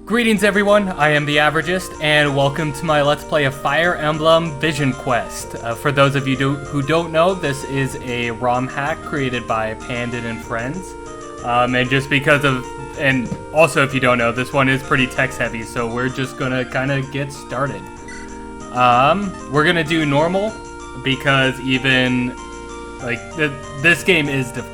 Greetings everyone, I am the Averagist, and welcome to my Let's Play of Fire Emblem Vision Quest. For those of you who don't know, this is a ROM hack created by Pandit and Friends. And just because of, and also if you don't know, this one is pretty text heavy, so we're just gonna kind of get started. We're gonna do normal, because even, like, this game is difficult.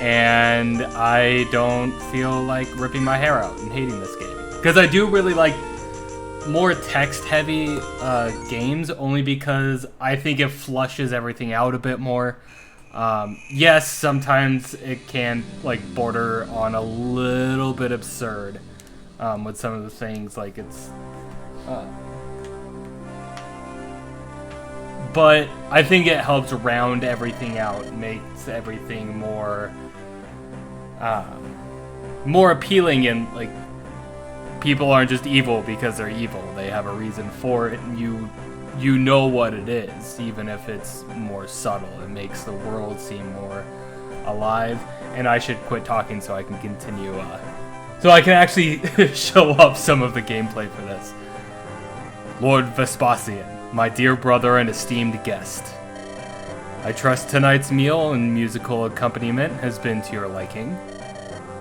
And I don't feel like ripping my hair out and hating this game. Because I do really like more text-heavy games, only because I think it flushes everything out a bit more. Yes, sometimes it can like border on a little bit absurd with some of the things, like it's... but I think it helps round everything out, makes everything more appealing, and like people aren't just evil because they're evil. They have a reason for it, and you know what it is, even if it's more subtle. It makes the world seem more alive. And I should quit talking so I can continue, so I can actually show up some of the gameplay for this. Lord Vespasian, my dear brother and esteemed guest. I trust tonight's meal and musical accompaniment has been to your liking.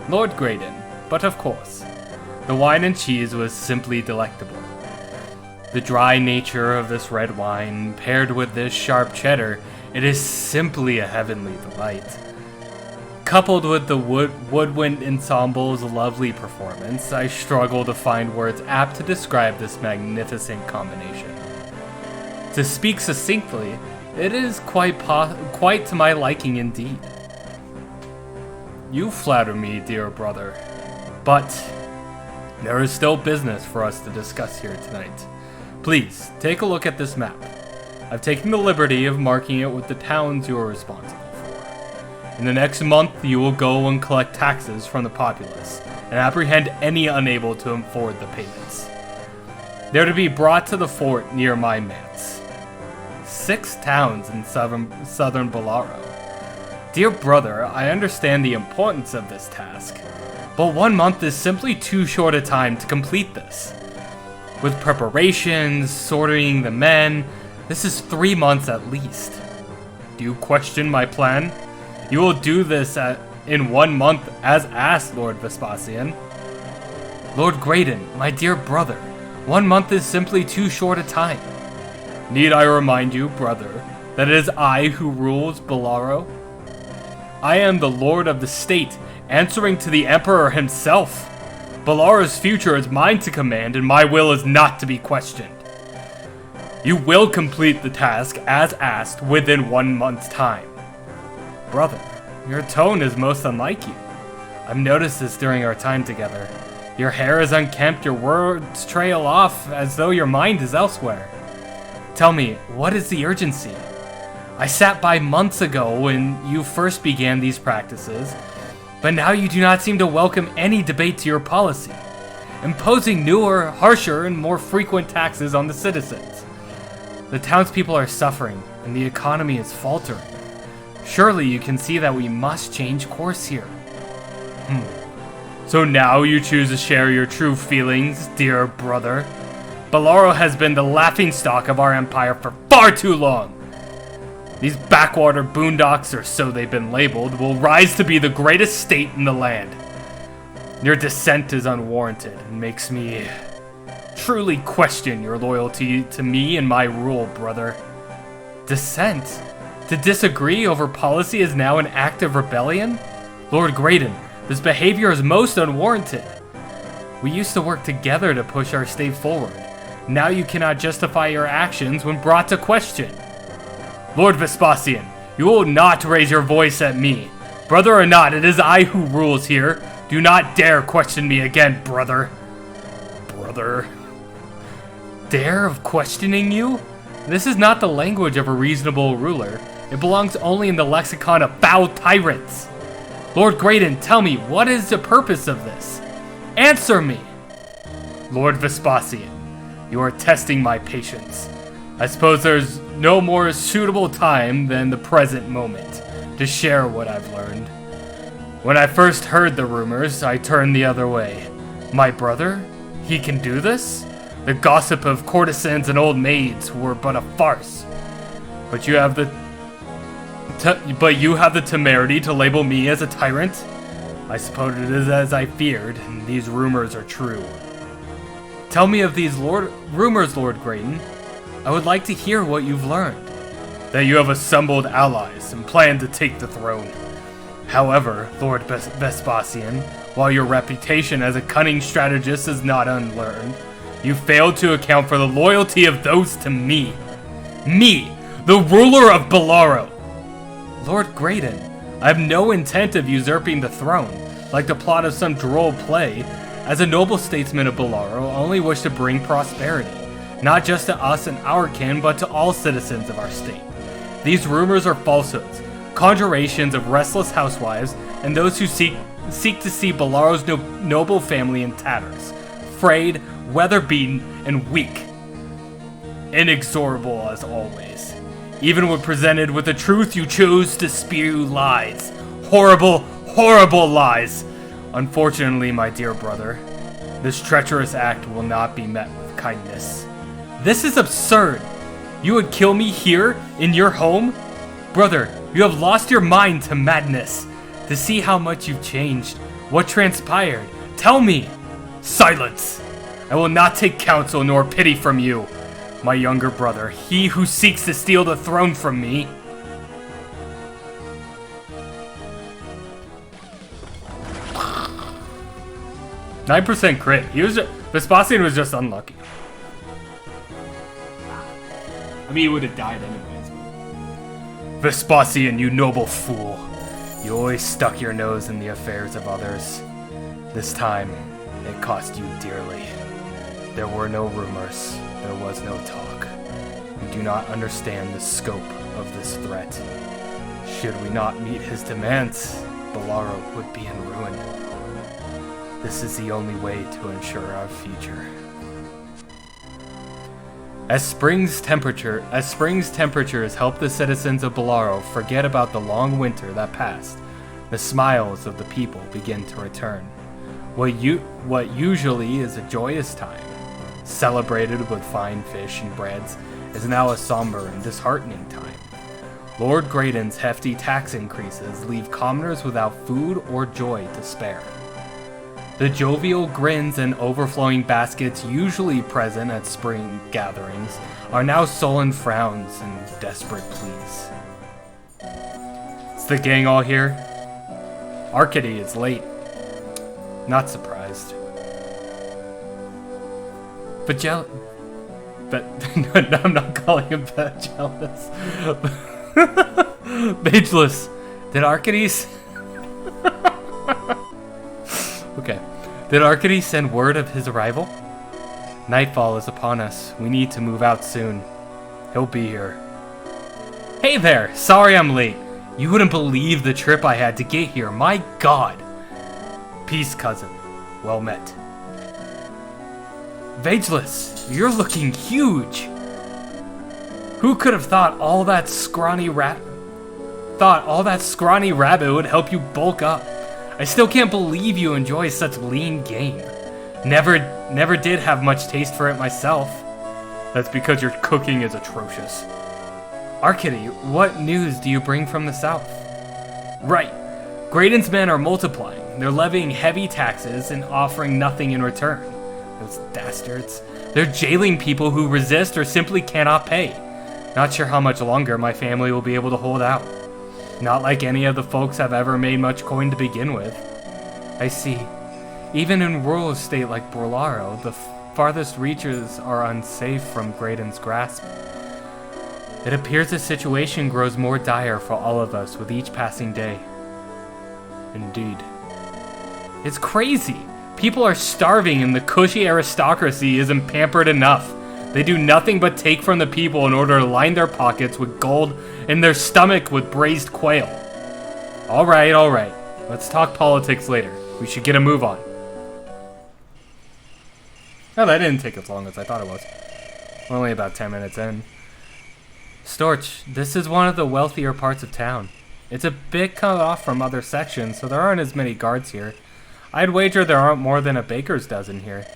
Lord Graydon, but of course, the wine and cheese was simply delectable. The dry nature of this red wine, paired with this sharp cheddar, it is simply a heavenly delight. Coupled with the woodwind ensemble's lovely performance, I struggle to find words apt to describe this magnificent combination. To speak succinctly, it is quite to my liking indeed. You flatter me, dear brother, but there is still business for us to discuss here tonight. Please, take a look at this map. I've taken the liberty of marking it with the towns you are responsible for. In the next month, you will go and collect taxes from the populace, and apprehend any unable to afford the payments. They're to be brought to the fort near my manse. 6 towns in southern Bolaro. Dear brother, I understand the importance of this task, but 1 month is simply too short a time to complete this. With preparations, sorting the men, this is 3 months at least. Do you question my plan? You will do this in 1 month as asked, Lord Vespasian. Lord Graydon, my dear brother, 1 month is simply too short a time. Need I remind you, brother, that it is I who rules Bolaro? I am the lord of the state, answering to the emperor himself. Bolaro's future is mine to command, and my will is not to be questioned. You will complete the task as asked within 1 month's time. Brother, your tone is most unlike you. I've noticed this during our time together. Your hair is unkempt, your words trail off as though your mind is elsewhere. Tell me, what is the urgency? I sat by months ago when you first began these practices, but now you do not seem to welcome any debate to your policy, imposing newer, harsher, and more frequent taxes on the citizens. The townspeople are suffering, and the economy is faltering. Surely you can see that we must change course here. So now you choose to share your true feelings, dear brother. Bolaro has been the laughingstock of our empire for far too long. These backwater boondocks, or so they've been labeled, will rise to be the greatest state in the land. Your dissent is unwarranted and makes me truly question your loyalty to me and my rule, brother. Dissent? To disagree over policy is now an act of rebellion? Lord Graydon, this behavior is most unwarranted. We used to work together to push our state forward. Now you cannot justify your actions when brought to question. Lord Vespasian, you will not raise your voice at me. Brother or not, it is I who rules here. Do not dare question me again, brother. Brother? Dare of questioning you? This is not the language of a reasonable ruler. It belongs only in the lexicon of foul tyrants. Lord Graydon, tell me, what is the purpose of this? Answer me! Lord Vespasian, you are testing my patience. I suppose there's no more suitable time than the present moment to share what I've learned. When I first heard the rumors, I turned the other way. My brother? He can do this? The gossip of courtesans and old maids were but a farce. But you have the temerity to label me as a tyrant? I suppose it is as I feared, and these rumors are true. Tell me of these rumors, Lord Graydon. I would like to hear what you've learned. That you have assembled allies and plan to take the throne. However, Lord Vespasian, while your reputation as a cunning strategist is not unlearned, you failed to account for the loyalty of those to me. Me, the ruler of Bolaro. Lord Graydon, I have no intent of usurping the throne, like the plot of some droll play. As a noble statesman of Bolaro, I only wish to bring prosperity, not just to us and our kin, but to all citizens of our state. These rumors are falsehoods, conjurations of restless housewives, and those who seek to see Bolaro's noble family in tatters, frayed, weather-beaten, and weak. Inexorable as always. Even when presented with the truth, you chose to spew lies. Horrible, horrible lies. Unfortunately, my dear brother, this treacherous act will not be met with kindness. This is absurd. You would kill me here, in your home? Brother, you have lost your mind to madness. To see how much you've changed. What transpired? Tell me! Silence! I will not take counsel nor pity from you. My younger brother, he who seeks to steal the throne from me. "9% crit. Vespasian was just unlucky. I mean, he would have died anyways. Vespasian, you noble fool. You always stuck your nose in the affairs of others. This time, it cost you dearly. There were no rumors. There was no talk. You do not understand the scope of this threat. Should we not meet his demands, Bolaro would be in ruin. This is the only way to ensure our future. As spring's temperatures help the citizens of Bolaro forget about the long winter that passed, the smiles of the people begin to return. What usually is a joyous time, celebrated with fine fish and breads, is now a somber and disheartening time. Lord Graydon's hefty tax increases leave commoners without food or joy to spare. The jovial grins and overflowing baskets usually present at spring gatherings are now sullen frowns and desperate pleas. Is the gang all here? Arcady is late. Not surprised. But no, I'm not calling him jealous. Bageless. Did Arcades... Okay. Did Arcady send word of his arrival? Nightfall is upon us. We need to move out soon. He'll be here. Hey there! Sorry I'm late. You wouldn't believe the trip I had to get here. My God! Peace, cousin. Well met. Vageless, you're looking huge! Who could have thought all that scrawny rabbit would help you bulk up? I still can't believe you enjoy such lean game. Never did have much taste for it myself. That's because your cooking is atrocious. Arcady, what news do you bring from the south? Right. Graydon's men are multiplying. They're levying heavy taxes and offering nothing in return. Those dastards. They're jailing people who resist or simply cannot pay. Not sure how much longer my family will be able to hold out. Not like any of the folks have ever made much coin to begin with. I see. Even in rural estate like Bolaro, the farthest reaches are unsafe from Graydon's grasp. It appears the situation grows more dire for all of us with each passing day. Indeed. It's crazy! People are starving and the cushy aristocracy isn't pampered enough. They do nothing but take from the people in order to line their pockets with gold and their stomach with braised quail. Alright. Let's talk politics later. We should get a move on. Oh, that didn't take as long as I thought it was. We're only about 10 minutes in. Storch, this is one of the wealthier parts of town. It's a bit cut off from other sections, so there aren't as many guards here. I'd wager there aren't more than a baker's dozen here.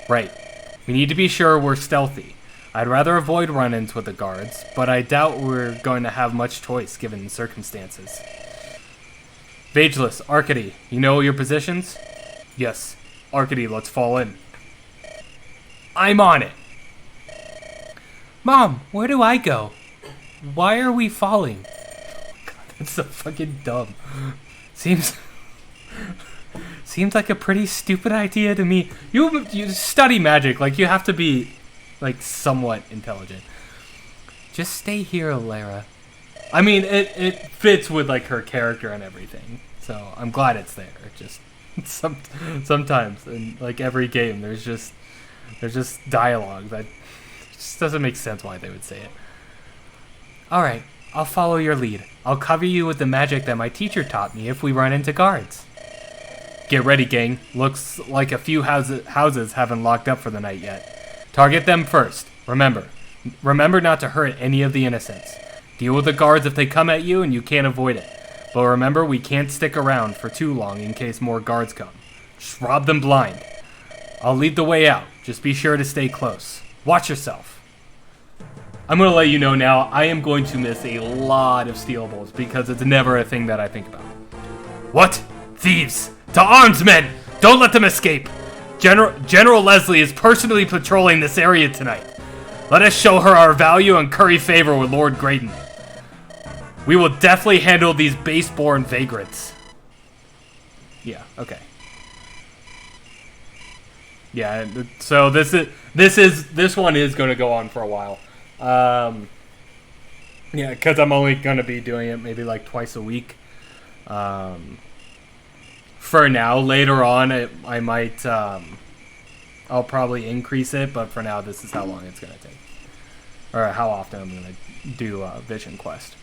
Right. We need to be sure we're stealthy. I'd rather avoid run-ins with the guards, but I doubt we're going to have much choice given the circumstances. Vageless, Arcady, you know your positions? Yes. Arcady, let's fall in. I'm on it. Mom, where do I go? Why are we falling? God, that's so fucking dumb. Seems like a pretty stupid idea to me. You study magic, like you have to be like somewhat intelligent. Just stay here, Lara. I mean, it fits with like her character and everything, so I'm glad it's there. Just sometimes in like every game, there's just dialogue that just doesn't make sense why they would say it. All right, I'll follow your lead. I'll cover you with the magic that my teacher taught me if we run into guards. Get ready, gang. Looks like a few houses haven't locked up for the night yet. Target them first. Remember not to hurt any of the innocents. Deal with the guards if they come at you and you can't avoid it. But remember, we can't stick around for too long in case more guards come. Just rob them blind. I'll lead the way out. Just be sure to stay close. Watch yourself. I'm going to let you know now, I am going to miss a lot of stealables because it's never a thing that I think about. What? Thieves! To arms, men! Don't let them escape! General Leslie is personally patrolling this area tonight. Let us show her our value and curry favor with Lord Graydon. We will definitely handle these base-born vagrants. Yeah, okay. Yeah, so this one is going to go on for a while. Yeah, because I'm only going to be doing it maybe like twice a week. For now, later on, I might, I'll probably increase it, but for now, this is how long it's going to take. Or how often I'm going to do Vision Quest.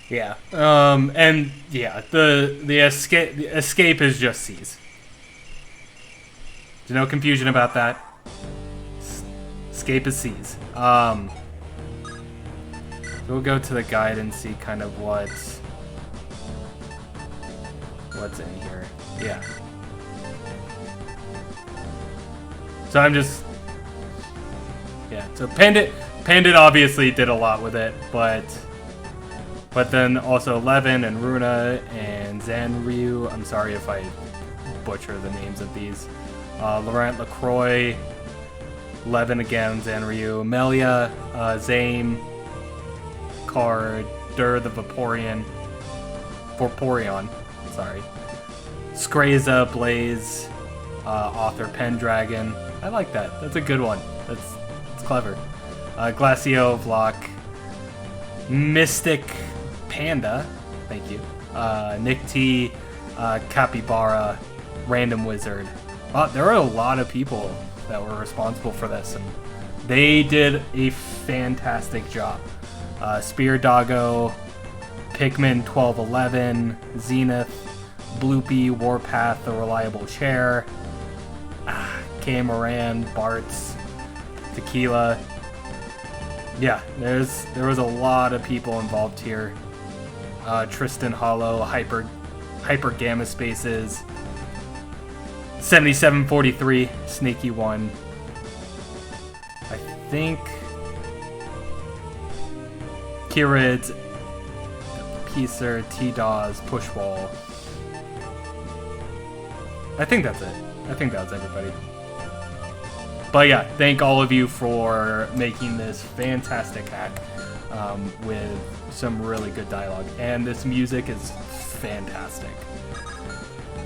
Yeah. And yeah, the escape is just C's. There's no confusion about that. Escape is C's. We'll go to the guide and see kind of what's in here. Yeah. So I'm just, yeah. So Pandit obviously did a lot with it, but then also Levin and Runa and Zanryu. I'm sorry if I butcher the names of these. Laurent Lacroix, Levin again, Zanryu, Melia, Zame, Card, Dur the Vaporeon, sorry. Skreza, Blaze, author Pendragon. I like that. That's a good one. It's clever. Glacio, Vlock, Mystic Panda, thank you. Nick T, Capybara, Random Wizard. There are a lot of people that were responsible for this, and they did a fantastic job. Spear Doggo, Pikmin 1211, Zenith, Bloopy, Warpath, The Reliable Chair, K. Moran, Bartz, Tequila. Yeah, there was a lot of people involved here. Tristan Hollow, Hyper Gamma Spaces, 7743, Snaky One. I think Kirid, Peacer, T-Dawes, Pushwall. I think that's it. I think that was everybody. But yeah, thank all of you for making this fantastic hack with some really good dialogue. And this music is fantastic.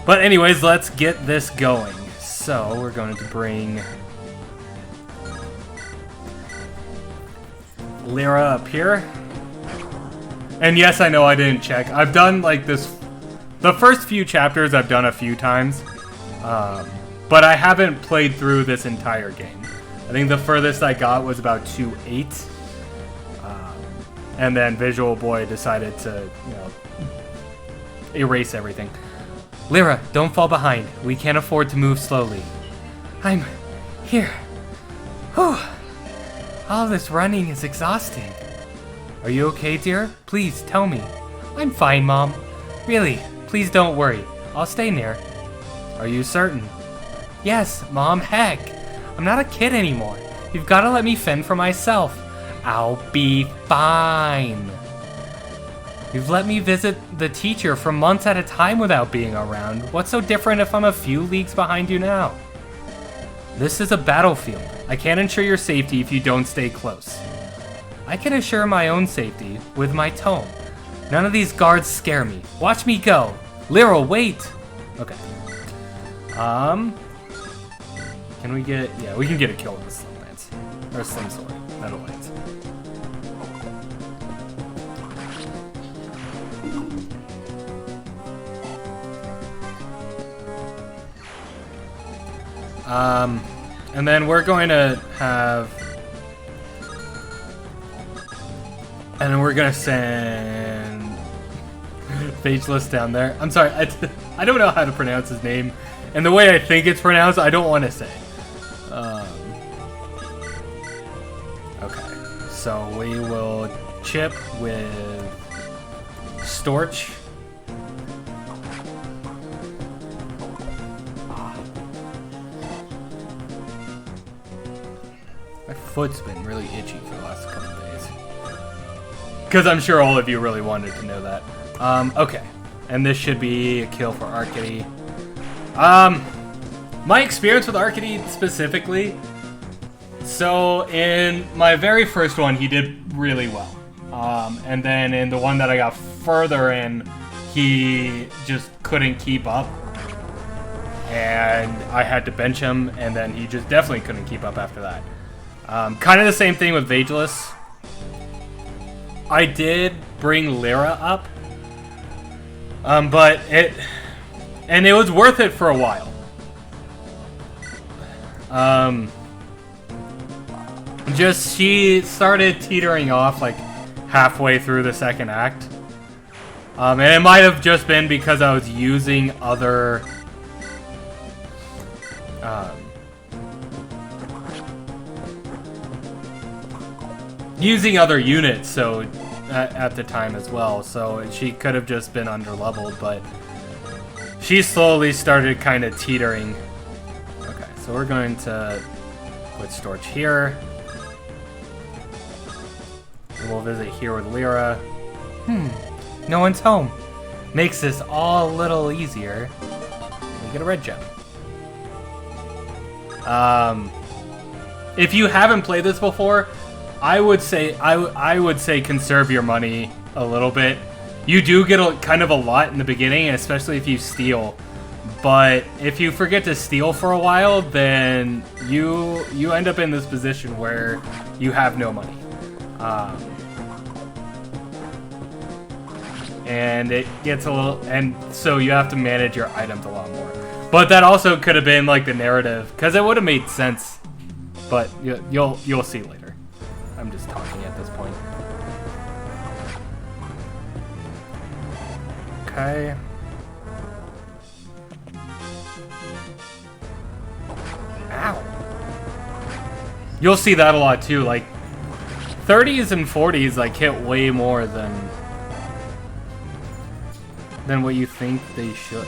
But anyways, let's get this going. So we're going to bring Lyra up here. And yes, I know I didn't check. I've done like this. The first few chapters I've done a few times. But I haven't played through this entire game. I think the furthest I got was about 2.8. And then Visual Boy decided to, you know, erase everything. Lyra, don't fall behind. We can't afford to move slowly. I'm here. Whew. All this running is exhausting. Are you okay, dear? Please, tell me. I'm fine, Mom. Really, please don't worry. I'll stay near. Are you certain? Yes, Mom, heck. I'm not a kid anymore. You've got to let me fend for myself. I'll be fine. You've let me visit the teacher for months at a time without being around. What's so different if I'm a few leagues behind you now? This is a battlefield. I can't ensure your safety if you don't stay close. I can assure my own safety with my tone. None of these guards scare me. Watch me go. Lyra, wait. Okay. Can we get... Yeah, we can get a kill with the Slim Lance. Or Slim Sword. Metal Lance. And then we're going to have... And then we're going to send... Fageless down there. I'm sorry, I don't know how to pronounce his name. And the way I think it's pronounced, I don't want to say. Okay, so we will chip with Storch. My foot's been really itchy for the last couple of days. Because I'm sure all of you really wanted to know that. Okay. And this should be a kill for Arcady. My experience with Arcady specifically. So in my very first one, he did really well. And then in the one that I got further in, he just couldn't keep up. And I had to bench him, and then he just definitely couldn't keep up after that. Kind of the same thing with Vageless. I did bring Lyra up. But it was worth it for a while. Just she started teetering off like halfway through the second act. And it might have just been because I was using other units, so at the time as well, so she could have just been under-leveled, but she slowly started kind of teetering. Okay, so we're going to put Storch here. And we'll visit here with Lyra. No one's home. Makes this all a little easier. We get a red gem. If you haven't played this before, I would say conserve your money a little bit. You do get kind of a lot in the beginning, especially if you steal. But if you forget to steal for a while, then you end up in this position where you have no money. And it gets a little, and so you have to manage your items a lot more. But that also could have been like the narrative, because it would have made sense. But you'll see later. I'm just talking at this point. Okay. Ow. You'll see that a lot too. Like 30s and 40s like hit way more than what you think they should.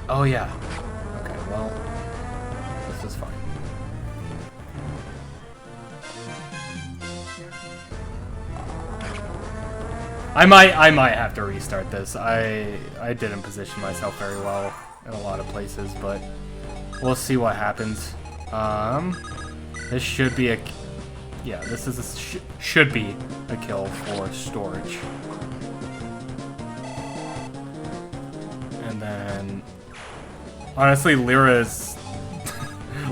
Oh yeah. Okay, well, this is fine. I might have to restart this. I didn't position myself very well in a lot of places, but we'll see what happens. This should be a... Yeah, this is should be a kill for Storage. And then... Honestly, Lyra's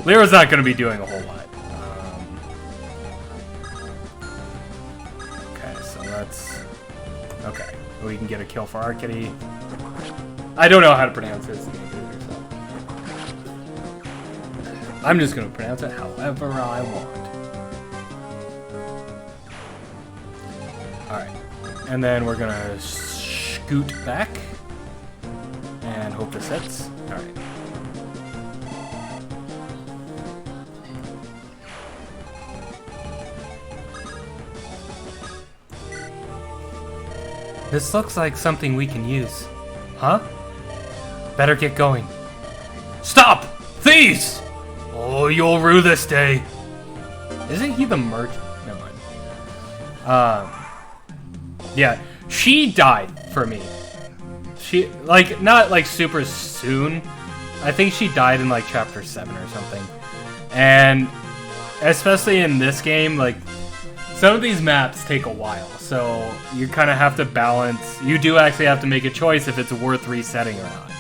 not going to be doing a whole lot. Okay, so that's... Okay, we can get a kill for Arcady. I don't know how to pronounce his name either, so... I'm just going to pronounce it however I want. Alright. And then we're gonna scoot back. And hope this hits. Alright. This looks like something we can use. Huh? Better get going. Stop! Thieves! Oh, you'll rue this day. Isn't he the merchant? Never mind. Yeah, she died for me. She, like, not like super soon. I think she died in like chapter 7 or something. And especially in this game, like, some of these maps take a while. So you kind of have to balance. You do actually have to make a choice if it's worth resetting or not.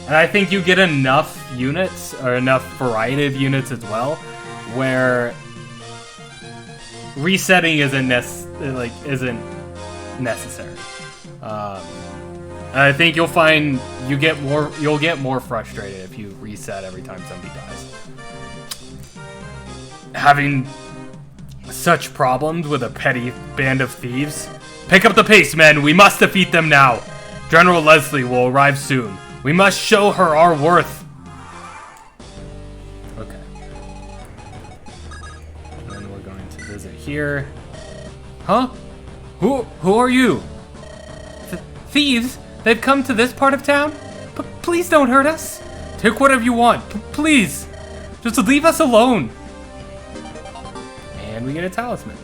And I think you get enough units, or enough variety of units as well, where resetting isn't necessary. And I think you'll find you'll get more frustrated if you reset every time somebody dies. Having such problems with a petty band of thieves. Pick up the pace, men. We must defeat them now. General Leslie will arrive soon. We must show her our worth. Okay. And then we're going to visit here. Huh? Who are you? Thieves? They've come to this part of town? Please don't hurt us. Take whatever you want. Please. Just leave us alone. And we get a talisman.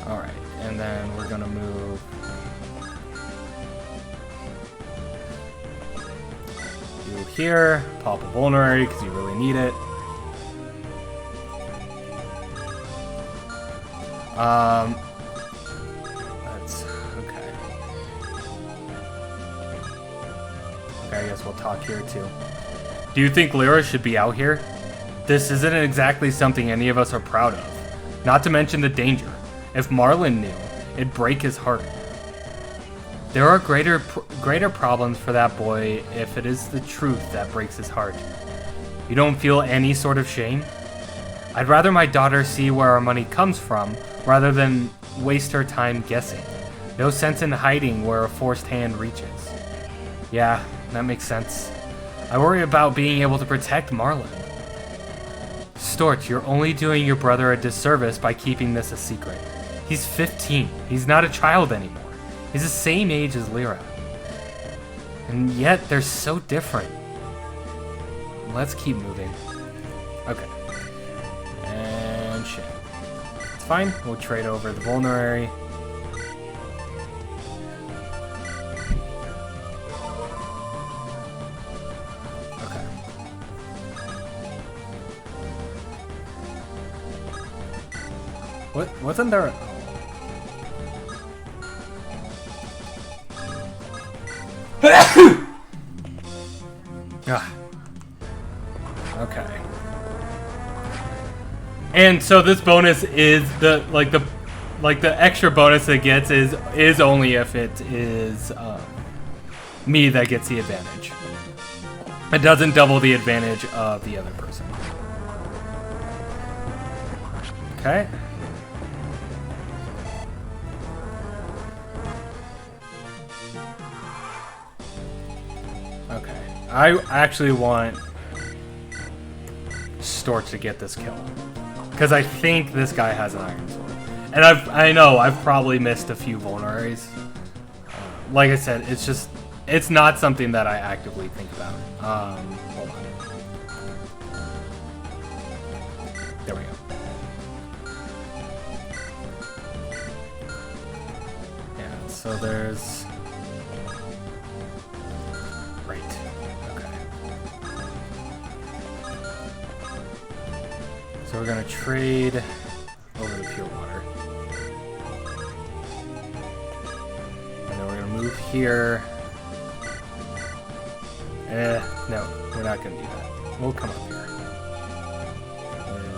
Alright, and then we're gonna move you here, pop a vulnerary because you really need it. That's okay. Okay, I guess we'll talk here too. Do you think Lyra should be out here? This isn't exactly something any of us are proud of. Not to mention the danger. If Marlin knew, it'd break his heart. There are greater problems for that boy if it is the truth that breaks his heart. You don't feel any sort of shame? I'd rather my daughter see where our money comes from rather than waste her time guessing. No sense in hiding where a forced hand reaches. Yeah, that makes sense. I worry about being able to protect Marlin. Stort, you're only doing your brother a disservice by keeping this a secret. He's 15. He's not a child anymore. He's the same age as Lyra. And yet, they're so different. Let's keep moving. Okay. And shit. It's fine. We'll trade over the vulnerary. Wasn't there? Okay. And so this bonus is the extra bonus it gets is only if it is me that gets the advantage. It doesn't double the advantage of the other person. Okay. Okay. I actually want Storch to get this kill. Because I think this guy has an iron sword. And I know I've probably missed a few vulneraries. Like I said, it's not something that I actively think about. Hold on. There we go. Yeah, so there's... Right. Okay. So we're gonna trade over the pure water. And then we're gonna move here. No, we're not gonna do that. We'll come up here.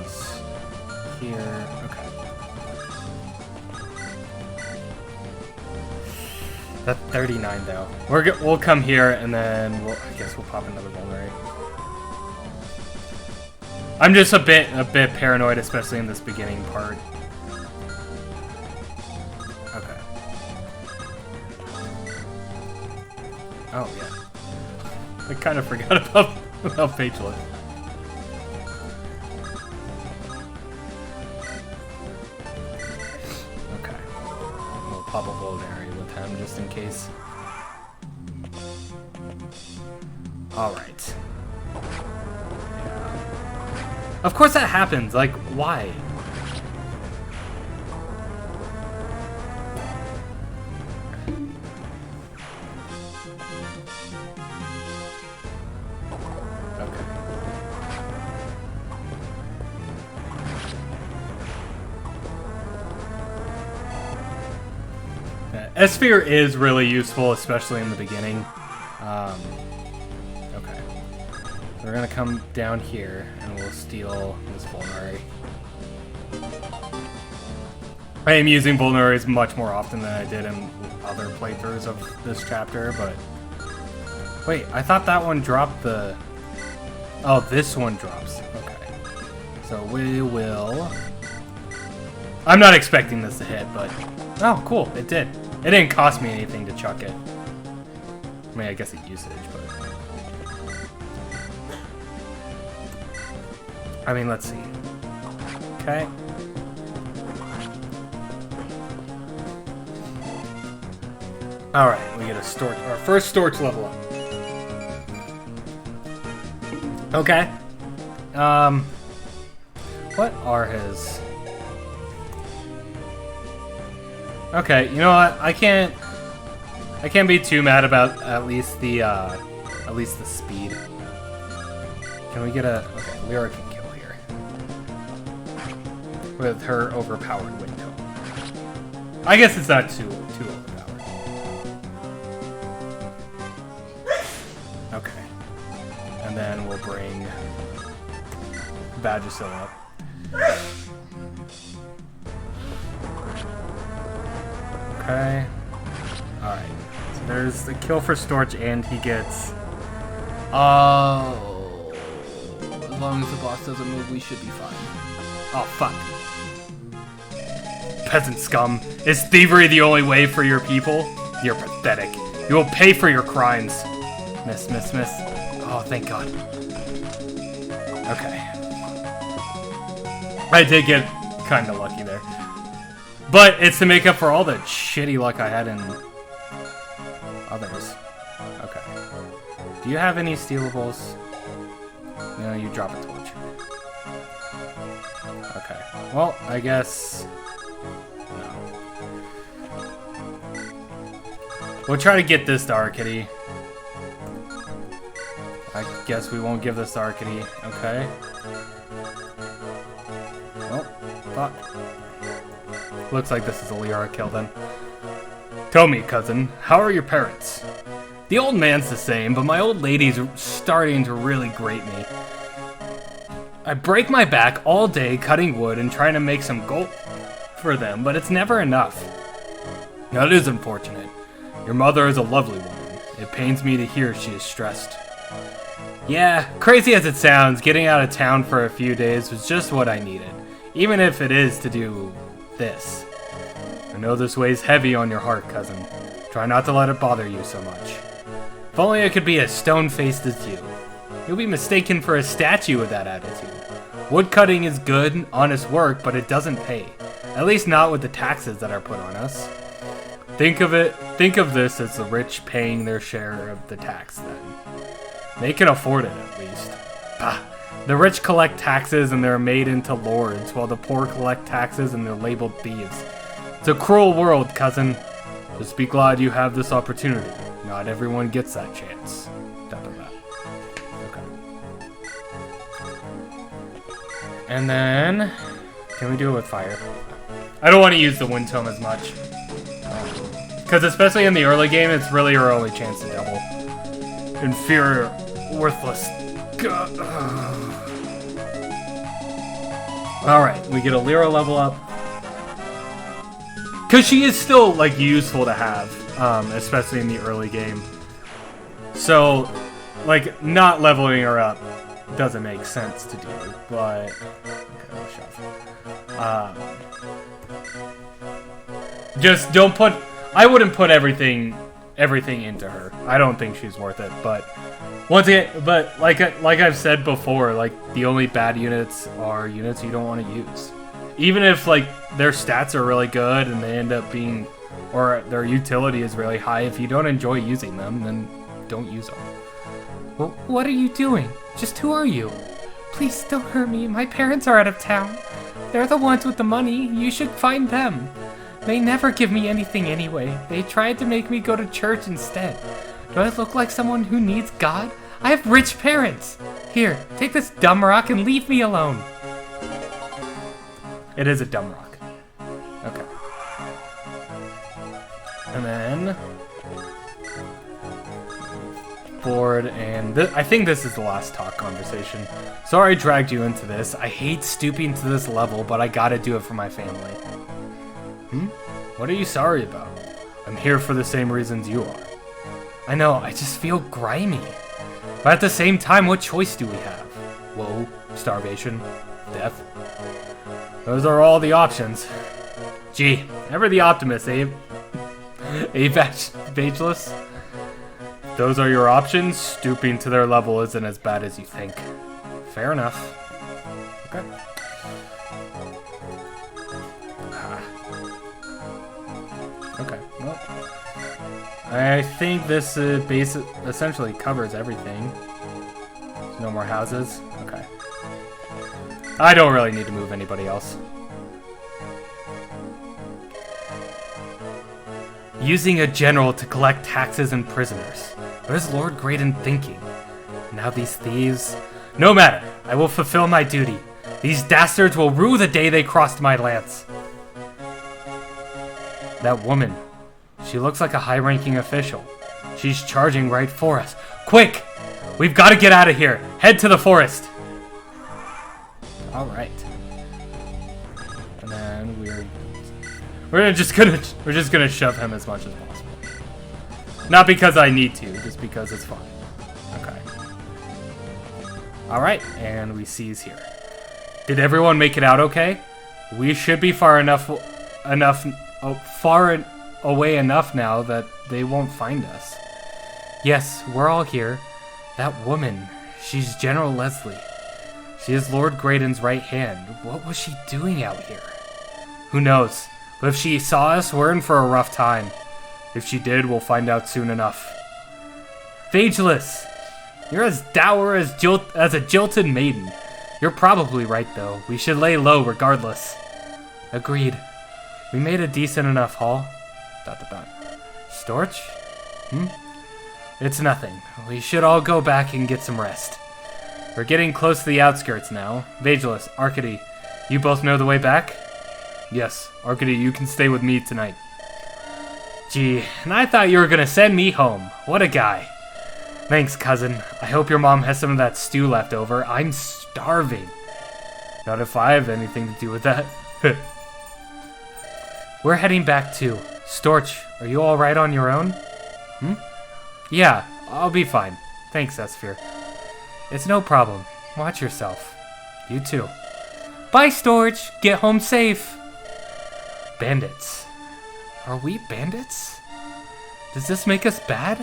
Is here. Okay. That's 39 though. We'll come here and then I guess we'll pop another vulnerary. I'm just a bit paranoid, especially in this beginning part. Okay. Oh yeah. I kind of forgot about Pagelet. Okay. We'll pop a Vulnerary with him just in case. Alright. Yeah. Of course that happens. Like, why? S-Sphere is really useful, especially in the beginning. Okay. We're gonna come down here, and we'll steal this Vulnerary. I am using Vulneraries much more often than I did in other playthroughs of this chapter, but... Wait, I thought that one dropped the... Oh, this one drops. Okay. So we will... I'm not expecting this to hit, but... Oh, cool, it did. It didn't cost me anything to chuck it. I mean, I guess it usage, but... I mean, let's see. Okay. Alright, we get a Storch, our first Storch level up. Okay. What are his... Okay, you know what? I can't be too mad about at least the speed. Can we get a... Okay, Lyra can kill here. With her overpowered wind tone. I guess it's not too overpowered. Okay. And then we'll bring Vagisil up. Okay. Alright. So there's the kill for Storch, and he gets... Oh... As long as the boss doesn't move, we should be fine. Oh, fuck. Peasant scum. Is thievery the only way for your people? You're pathetic. You will pay for your crimes. Miss, miss, miss. Oh, thank God. Okay. I did get kind of lucky there. But it's to make up for all the shitty luck I had in others. Okay. Do you have any stealables? No, you drop a torch. Okay. Well, I guess... No. We'll try to get this to Arkady. I guess we won't give this to Arkady. Okay. Well, fuck. Looks like this is a Lyra kill then. Tell me, cousin, how are your parents? The old man's the same, but my old lady's starting to really grate me. I break my back all day cutting wood and trying to make some gold for them, but it's never enough. That is unfortunate. Your mother is a lovely woman. It pains me to hear she is stressed. Yeah, crazy as it sounds, getting out of town for a few days was just what I needed, even if it is to do this. I know this weighs heavy on your heart, cousin. Try not to let it bother you so much. If only I could be as stone-faced as you. You'll be mistaken for a statue with that attitude. Woodcutting is good, honest work, but it doesn't pay. At least not with the taxes that are put on us. Think of this as the rich paying their share of the tax, then. They can afford it, at least. Bah. The rich collect taxes and they're made into lords, while the poor collect taxes and they're labeled thieves. It's a cruel world, cousin. Just be glad you have this opportunity. Not everyone gets that chance. Okay. And then... Can we do it with fire? I don't want to use the wind tome as much. Because especially in the early game, it's really our only chance to double. Inferior. Worthless. Alright, we get a Lyra level up. Because she is still, like, useful to have, especially in the early game. So, like, not leveling her up doesn't make sense to do, but okay, shove. Just don't put. I wouldn't put everything into her. I don't think she's worth it. But once again, like I've said before, like the only bad units are units you don't want to use. Even if like their stats are really good and they end up being, or their utility is really high, if you don't enjoy using them, then don't use them. Well, what are you doing? Just who are you? Please don't hurt me. My parents are out of town. They're the ones with the money. You should find them. They never give me anything anyway. They tried to make me go to church instead. Do I look like someone who needs God? I have rich parents. Here, take this dumb rock and leave me alone. It is a dumb rock. Okay. And then forward, and I think this is the last talk conversation. Sorry I dragged you into this. I hate stooping to this level, but I gotta do it for my family. What are you sorry about? I'm here for the same reasons you are. I know, I just feel grimy. But at the same time, what choice do we have? Woe, starvation, death. Those are all the options. Gee, ever the optimist, Abe? Ageless? Those are your options? Stooping to their level isn't as bad as you think. Fair enough. Okay. Okay, well, I think this essentially covers everything. There's no more houses. Okay. I don't really need to move anybody else. Using a general to collect taxes and prisoners. What is Lord Graydon thinking? Now these thieves... No matter, I will fulfill my duty. These dastards will rue the day they crossed my lance. That woman, she looks like a high-ranking official. She's charging right for us. Quick! We've got to get out of here. Head to the forest. All right. And then we're just gonna shove him as much as possible. Not because I need to, just because it's fun. Okay. All right, and we seize here. Did everyone make it out okay? We should be far away enough now that they won't find us. Yes, we're all here. That woman, she's General Leslie. She is Lord Graydon's right hand. What was she doing out here? Who knows? But if she saw us, we're in for a rough time. If she did, we'll find out soon enough. Phageless! You're as dour as a jilted maiden. You're probably right, though. We should lay low regardless. Agreed. We made a decent enough haul. ... Storch? It's nothing. We should all go back and get some rest. We're getting close to the outskirts now. Phageless, Arcady, you both know the way back? Yes, Arcady, you can stay with me tonight. Gee, and I thought you were gonna send me home. What a guy. Thanks, cousin. I hope your mom has some of that stew left over. I'm starving. Not if I have anything to do with that. We're heading back too. Storch, are you alright on your own? Yeah, I'll be fine. Thanks, Esphere. It's no problem. Watch yourself. You too. Bye, Storch. Get home safe. Bandits. Are we bandits? Does this make us bad?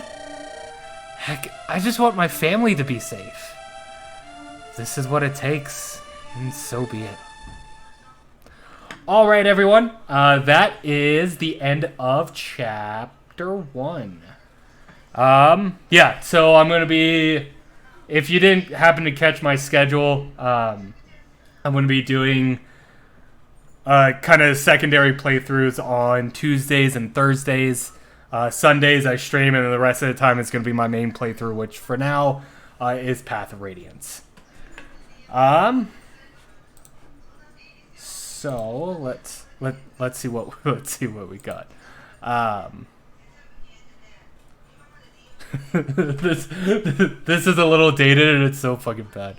Heck, I just want my family to be safe. This is what it takes, and so be it. All right, everyone. That is the end of chapter 1. Yeah, so I'm going to be... If you didn't happen to catch my schedule, I'm going to be doing kind of secondary playthroughs on Tuesdays and Thursdays. Sundays I stream, and the rest of the time it's going to be my main playthrough, which for now is Path of Radiance. So let's see what we got. This is a little dated and it's so fucking bad.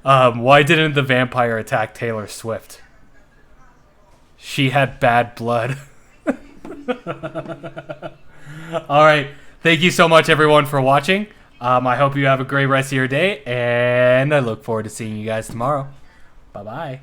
Why didn't the vampire attack Taylor Swift? She had bad blood. Alright, thank you so much everyone for watching. I hope you have a great rest of your day, and I look forward to seeing you guys tomorrow. Bye-bye.